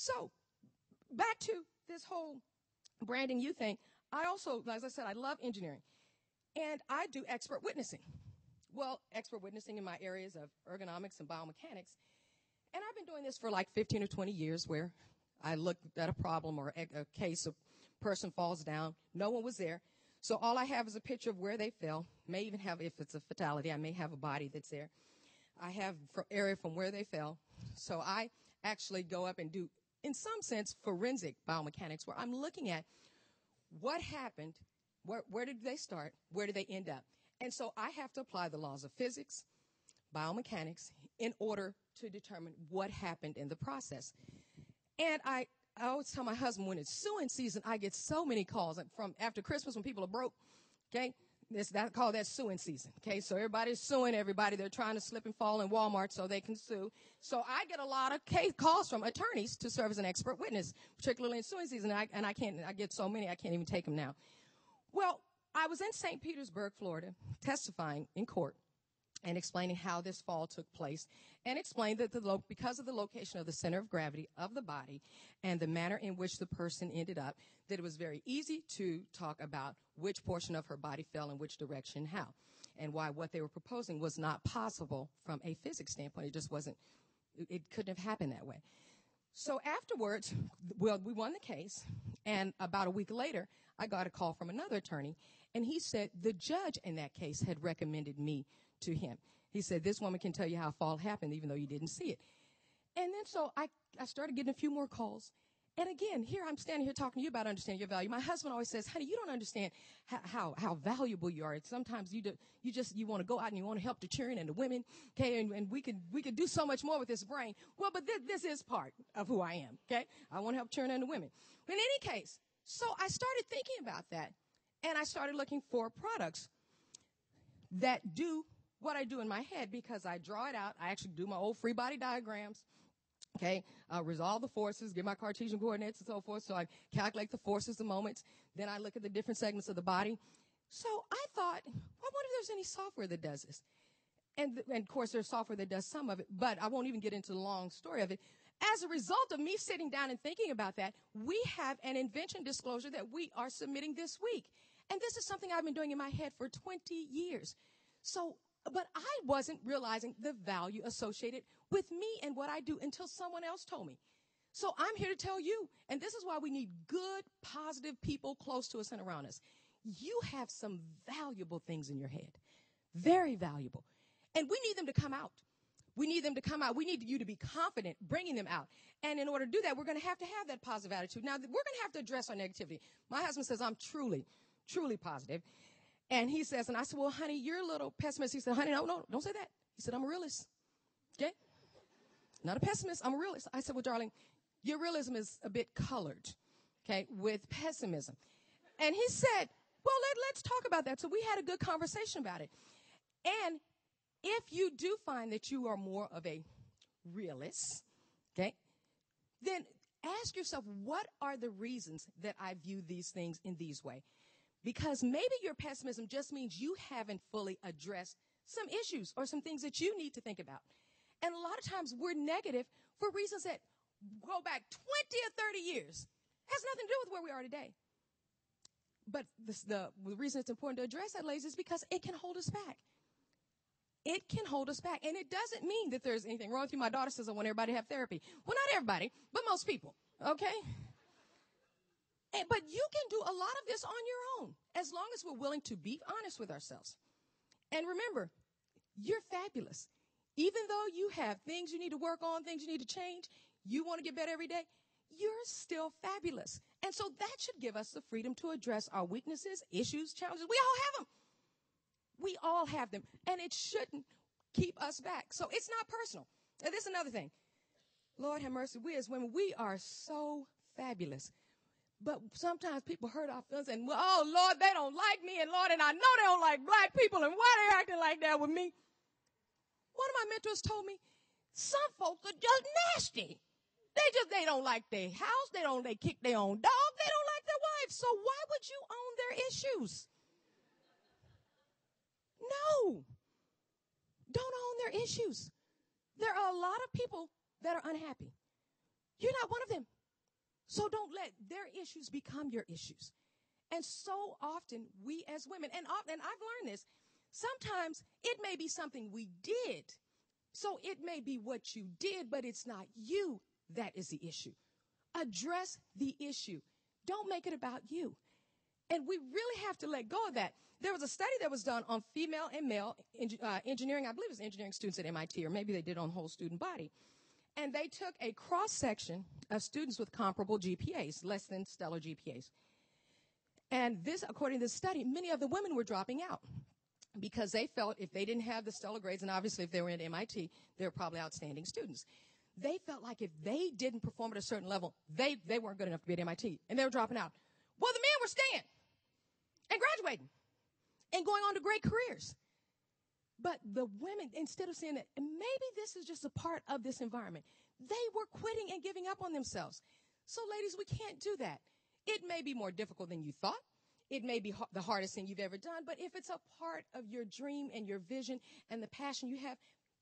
So back to this whole branding you thing. I also, as I said, I love engineering. And I do expert witnessing. Well, expert witnessing in my areas of ergonomics and biomechanics. And I've been doing this for like 15 or 20 years where I look at a problem or a case, a person falls down, no one was there. So all I have is a picture of where they fell. May even have, if it's a fatality, I may have a body that's there. I have area from where they fell. So I actually go up and do, in some sense, forensic biomechanics, where I'm looking at what happened, where did they start, where did they end up. And so I have to apply the laws of physics, biomechanics, in order to determine what happened in the process. And I always tell my husband, when it's suing season, I get so many calls from after Christmas when people are broke, okay? I call that suing season, okay? So everybody's suing everybody. They're trying to slip and fall in Walmart so they can sue. So I get a lot of calls from attorneys to serve as an expert witness, particularly in suing season. I get so many, I can't even take them now. Well, I was in St. Petersburg, Florida, testifying in court and explaining how this fall took place, and explained that because of the location of the center of gravity of the body and the manner in which the person ended up, that it was very easy to talk about which portion of her body fell in which direction, how, and why what they were proposing was not possible from a physics standpoint. It just wasn't, it couldn't have happened that way. So afterwards, well, we won the case, and about a week later, I got a call from another attorney, and he said the judge in that case had recommended me to him. He said, this woman can tell you how a fall happened even though you didn't see it. And then so I started getting a few more calls. And again, here I'm standing here talking to you about understanding your value. My husband always says, honey, you don't understand how valuable you are. Sometimes you want to go out and you want to help the children and the women, okay, and we could do so much more with this brain. Well, but this is part of who I am, okay? I want to help children and the women. In any case, so I started thinking about that, and I started looking for products that do what I do in my head, because I draw it out. I actually do my old free body diagrams. Okay, resolve the forces, give my Cartesian coordinates and so forth. So I calculate the forces, the moments. Then I look at the different segments of the body. So I thought, well, I wonder if there's any software that does this. And of course, there's software that does some of it, but I won't even get into the long story of it. As a result of me sitting down and thinking about that, we have an invention disclosure that we are submitting this week. And this is something I've been doing in my head for 20 years. So, but I wasn't realizing the value associated with me and what I do until someone else told me. So I'm here to tell you, and this is why we need good, positive people close to us and around us. You have some valuable things in your head, very valuable, and we need them to come out. We need them to come out. We need you to be confident bringing them out. And in order to do that, we're going to have that positive attitude. Now, we're going to have to address our negativity. My husband says I'm truly, truly positive. And he says, and I said, well, honey, you're a little pessimist. He said, honey, no, don't say that. He said, I'm a realist. Okay? Not a pessimist. I'm a realist. I said, well, darling, your realism is a bit colored, okay, with pessimism. And he said, well, let's talk about that. So we had a good conversation about it. And if you do find that you are more of a realist, okay, then ask yourself, what are the reasons that I view these things in these ways? Because maybe your pessimism just means you haven't fully addressed some issues or some things that you need to think about. And a lot of times we're negative for reasons that go back 20 or 30 years. Has nothing to do with where we are today. But the reason it's important to address that, ladies, is because it can hold us back. It can hold us back. And it doesn't mean that there's anything wrong with you. My daughter says I want everybody to have therapy. Well, not everybody, but most people, okay? But you can do a lot of this on your own, as long as we're willing to be honest with ourselves. And remember, you're fabulous. Even though you have things you need to work on, things you need to change, you want to get better every day, you're still fabulous. And so that should give us the freedom to address our weaknesses, issues, challenges. We all have them. We all have them. And it shouldn't keep us back. So it's not personal. And this is another thing. Lord have mercy. We as women, we are so fabulous. But sometimes people hurt our feelings and, well, oh, Lord, they don't like me. And, Lord, and I know they don't like black people. And why they acting like that with me? One of my mentors told me, some folks are just nasty. They don't like their house. They kick their own dog. They don't like their wife. So why would you own their issues? No. Don't own their issues. There are a lot of people that are unhappy. You're not one of them. So don't let their issues become your issues. And so often we as women, and I've learned this, sometimes it may be something we did. So it may be what you did, but it's not you that is the issue. Address the issue. Don't make it about you. And we really have to let go of that. There was a study that was done on female and male engineering. I believe it was engineering students at MIT, or maybe they did on the whole student body. And they took a cross-section of students with comparable GPAs, less than stellar GPAs. And this, according to this study, many of the women were dropping out because they felt if they didn't have the stellar grades, and obviously if they were at MIT, they were probably outstanding students. They felt like if they didn't perform at a certain level, they weren't good enough to be at MIT, and they were dropping out. Well, the men were staying and graduating and going on to great careers. But the women, instead of saying that maybe this is just a part of this environment, they were quitting and giving up on themselves. So, ladies, we can't do that. It may be more difficult than you thought. It may be the hardest thing you've ever done. But if it's a part of your dream and your vision and the passion you have,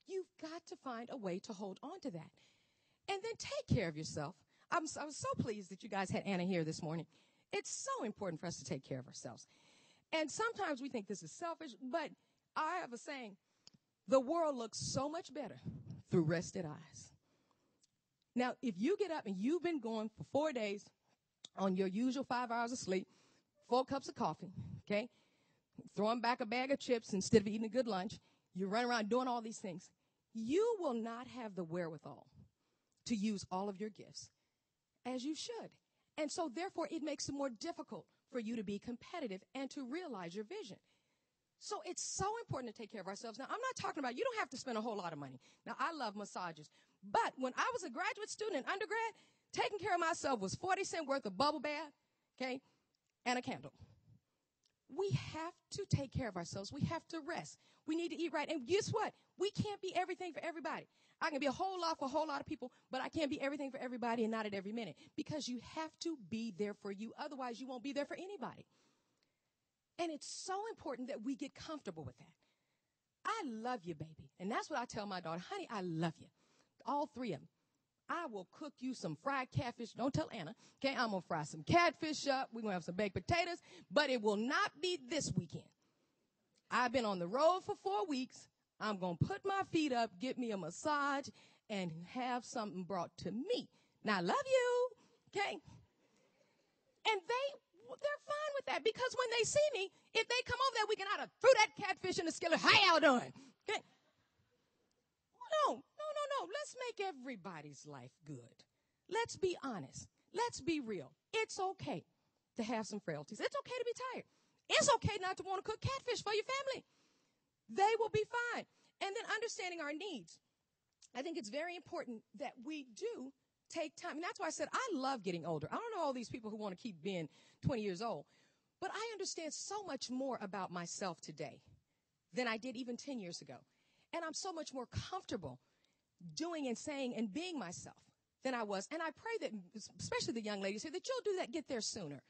you've got to find a way to hold on to that. And then take care of yourself. I was so pleased that you guys had Anna here this morning. It's so important for us to take care of ourselves. And sometimes we think this is selfish, but I have a saying, the world looks so much better through rested eyes. Now, if you get up and you've been going for 4 days on your usual 5 hours of sleep, 4 cups of coffee, okay, throwing back a bag of chips instead of eating a good lunch, you run around doing all these things, you will not have the wherewithal to use all of your gifts as you should. And so, therefore, it makes it more difficult for you to be competitive and to realize your vision. So it's so important to take care of ourselves. Now, I'm not talking about, you don't have to spend a whole lot of money. Now, I love massages. But when I was a graduate student and undergrad, taking care of myself was 40 cents worth of bubble bath, okay, and a candle. We have to take care of ourselves. We have to rest. We need to eat right. And guess what? We can't be everything for everybody. I can be a whole lot for a whole lot of people, but I can't be everything for everybody and not at every minute, because you have to be there for you. Otherwise, you won't be there for anybody. And it's so important that we get comfortable with that. I love you, baby. And that's what I tell my daughter. Honey, I love you. All 3 of them. I will cook you some fried catfish. Don't tell Anna. Okay, I'm going to fry some catfish up. We're going to have some baked potatoes. But it will not be this weekend. I've been on the road for 4 weeks. I'm going to put my feet up, get me a massage, and have something brought to me. Now, I love you. Okay? And they're fine with that, because when they see me, if they come over that weekend, I'd have threw that catfish in the skillet. How y'all doing? Okay. No. Let's make everybody's life good. Let's be honest. Let's be real. It's okay to have some frailties. It's okay to be tired. It's okay not to want to cook catfish for your family. They will be fine. And then understanding our needs. I think it's very important that we do take time. And that's why I said I love getting older. I don't know all these people who want to keep being 20 years old. But I understand so much more about myself today than I did even 10 years ago. And I'm so much more comfortable doing and saying and being myself than I was. And I pray that, especially the young ladies here, that you'll do that, get there sooner.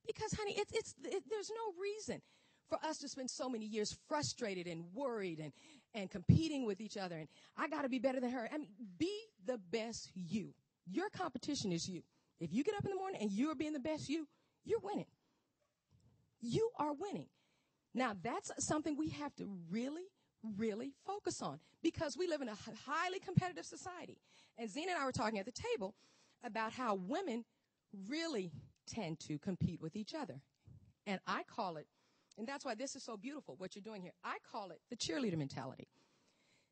Because, honey, there's no reason for us to spend so many years frustrated and worried and competing with each other. And I got to be better than her. I mean, be the best you. Your competition is you. If you get up in the morning and you're being the best you, you're winning. You are winning. Now, that's something we have to really focus on, because we live in a highly competitive society. And Zena and I were talking at the table about how women really tend to compete with each other. And I call it, and that's why this is so beautiful, what you're doing here, I call it the cheerleader mentality.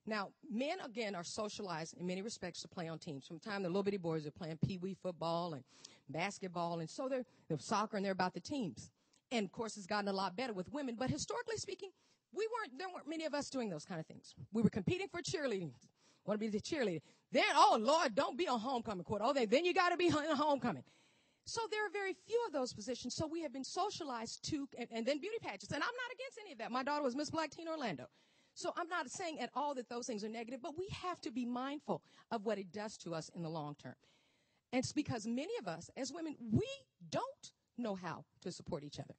Now, men, again, are socialized in many respects to play on teams. From the time they're little bitty boys, they're playing pee-wee football and basketball, and so they're soccer, and they're about the teams. And, of course, it's gotten a lot better with women. But historically speaking, there weren't many of us doing those kind of things. We were competing for cheerleading. Want to be the cheerleader. Then, oh, Lord, don't be on homecoming court. Oh, then you got to be in homecoming. So there are very few of those positions. So we have been socialized to, and then beauty pageants. And I'm not against any of that. My daughter was Miss Black Teen Orlando. So I'm not saying at all that those things are negative, but we have to be mindful of what it does to us in the long term. And it's because many of us as women, we don't know how to support each other.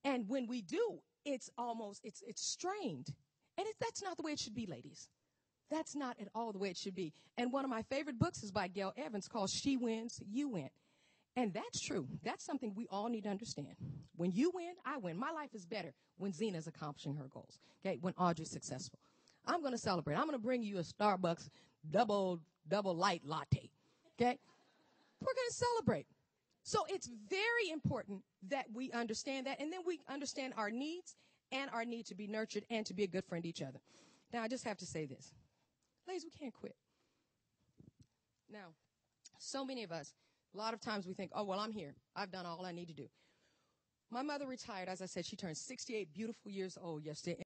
And when we do, it's strained. And that's not the way it should be, ladies. That's not at all the way it should be. And one of my favorite books is by Gail Evans called She Wins, You Win. And that's true. That's something we all need to understand. When you win, I win. My life is better when Zena's accomplishing her goals. Okay, when Audrey's successful. I'm going to celebrate. I'm going to bring you a Starbucks double light latte. Okay? We're going to celebrate. So it's very important that we understand that, and then we understand our needs and our need to be nurtured and to be a good friend to each other. Now, I just have to say this. Ladies, we can't quit. Now, so many of us, a lot of times we think, oh, well, I'm here. I've done all I need to do. My mother retired. As I said, she turned 68 beautiful years old yesterday.